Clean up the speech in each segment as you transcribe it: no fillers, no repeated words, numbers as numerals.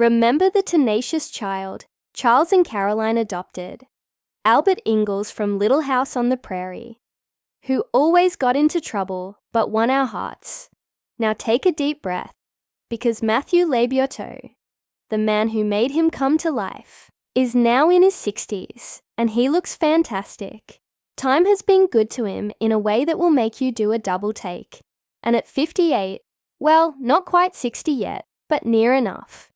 Remember the tenacious child Charles and Caroline adopted, Albert Ingalls from Little House on the Prairie, who always got into trouble but won our hearts. Now take a deep breath, because Matthew Labyorteaux, the man who made him come to life, is now in his 60s, and he looks fantastic. Time has been good to him in a way that will make you do a double take. And at 58, well, not quite 60 yet, but near enough,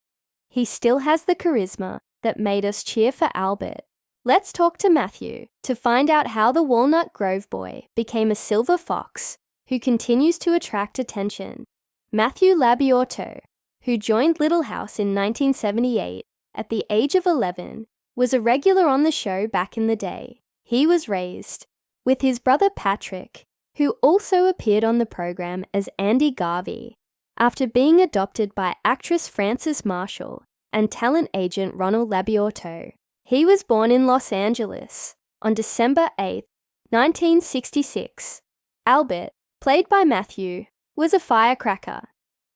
he still has the charisma that made us cheer for Albert. Let's talk to Matthew to find out how the Walnut Grove boy became a silver fox who continues to attract attention. Matthew Labyorteaux, who joined Little House in 1978 at the age of 11, was a regular on the show back in the day. He was raised with his brother Patrick, who also appeared on the program as Andy Garvey, after being adopted by actress Frances Marshall and talent agent Ronald Labyorteaux. He was born in Los Angeles on December 8, 1966. Albert, played by Matthew, was a firecracker.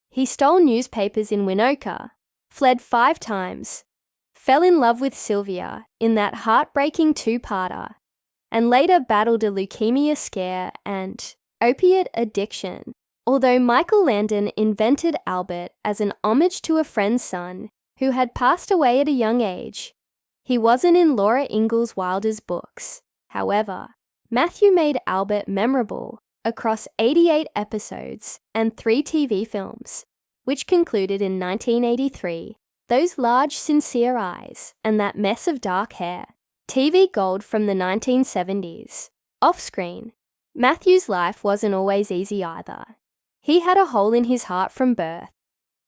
He stole newspapers in Winoka, fled 5 times, fell in love with Sylvia in that heartbreaking 2-parter, and later battled a leukemia scare and opiate addiction. Although Michael Landon invented Albert as an homage to a friend's son who had passed away at a young age, he wasn't in Laura Ingalls Wilder's books. However, Matthew made Albert memorable across 88 episodes and 3 TV films, which concluded in 1983, Those Large Sincere Eyes and That Mess of Dark Hair, TV gold from the 1970s. Off-screen, Matthew's life wasn't always easy either. He had a hole in his heart from birth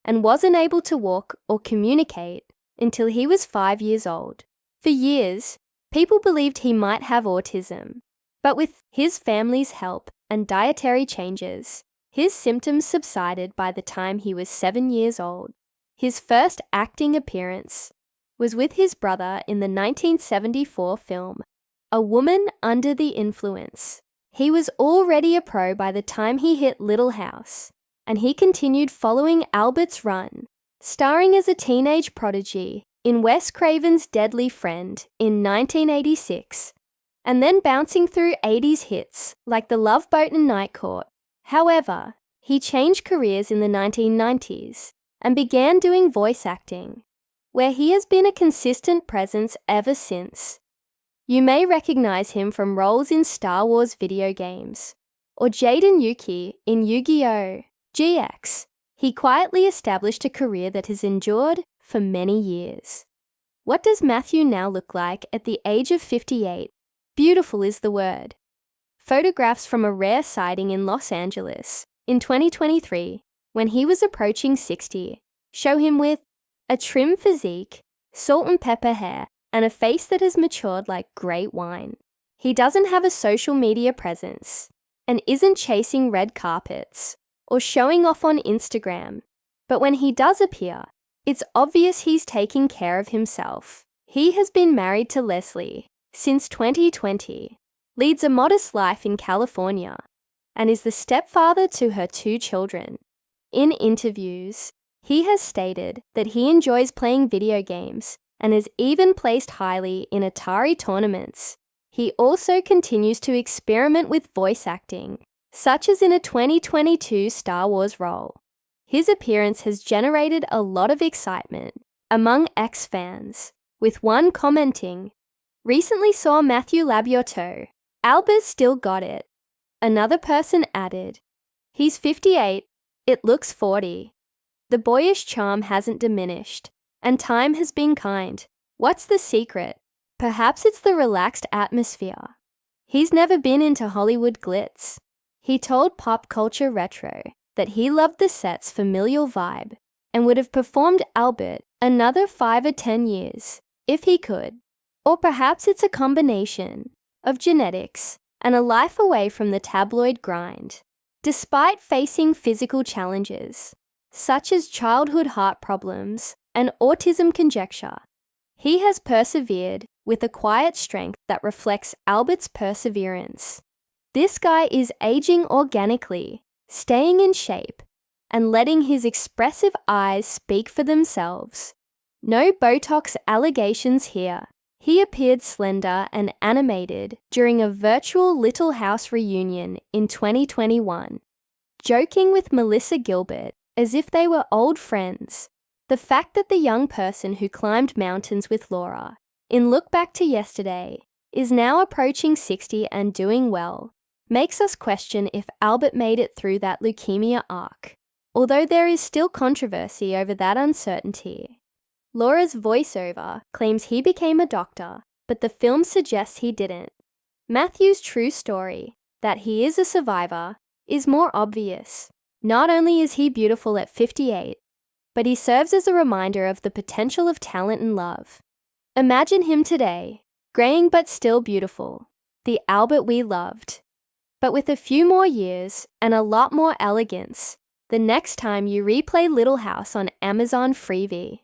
and wasn't able to walk or communicate until he was 5 years old. For years, people believed he might have autism, but with his family's help and dietary changes, his symptoms subsided by the time he was 7 years old. His first acting appearance was with his brother in the 1974 film, A Woman Under the Influence. He was already a pro by the time he hit Little House, and he continued following Albert's run, starring as a teenage prodigy in Wes Craven's Deadly Friend in 1986, and then bouncing through 80s hits like The Love Boat and Night Court. However, he changed careers in the 1990s and began doing voice acting, where he has been a consistent presence ever since. You may recognize him from roles in Star Wars video games, or Jaden Yuki in Yu-Gi-Oh! GX. He quietly established a career that has endured for many years. What does Matthew now look like at the age of 58? Beautiful is the word. Photographs from a rare sighting in Los Angeles in 2023, when he was approaching 60, show him with a trim physique, salt and pepper hair, and a face that has matured like great wine. He doesn't have a social media presence and isn't chasing red carpets or showing off on Instagram, but when he does appear, it's obvious he's taking care of himself. He has been married to Leslie since 2020, leads a modest life in California, and is the stepfather to her 2 children. In interviews, he has stated that he enjoys playing video games and has even placed highly in Atari tournaments. He also continues to experiment with voice acting, such as in a 2022 Star Wars role. His appearance has generated a lot of excitement among ex-fans, with one commenting, "Recently saw Matthew Labyorteaux. Albert still got it." Another person added, "He's 58, it looks 40. The boyish charm hasn't diminished, and time has been kind. What's the secret? Perhaps it's the relaxed atmosphere. He's never been into Hollywood glitz." He told Pop Culture Retro that he loved the set's familial vibe and would have performed Albert another 5 or 10 years if he could. Or perhaps it's a combination of genetics and a life away from the tabloid grind. Despite facing physical challenges, such as childhood heart problems and autism conjecture, he has persevered with a quiet strength that reflects Albert's perseverance. This guy is aging organically, staying in shape, and letting his expressive eyes speak for themselves. No Botox allegations here. He appeared slender and animated during a virtual Little House reunion in 2021, joking with Melissa Gilbert as if they were old friends. The fact that the young person who climbed mountains with Laura in Look Back to Yesterday is now approaching 60 and doing well makes us question if Albert made it through that leukemia arc, although there is still controversy over that uncertainty. Laura's voiceover claims he became a doctor, but the film suggests he didn't. Matthew's true story, that he is a survivor, is more obvious. Not only is he beautiful at 58, but he serves as a reminder of the potential of talent and love. Imagine him today, graying but still beautiful, the Albert we loved. But with a few more years and a lot more elegance, the next time you replay Little House on Amazon Freevee.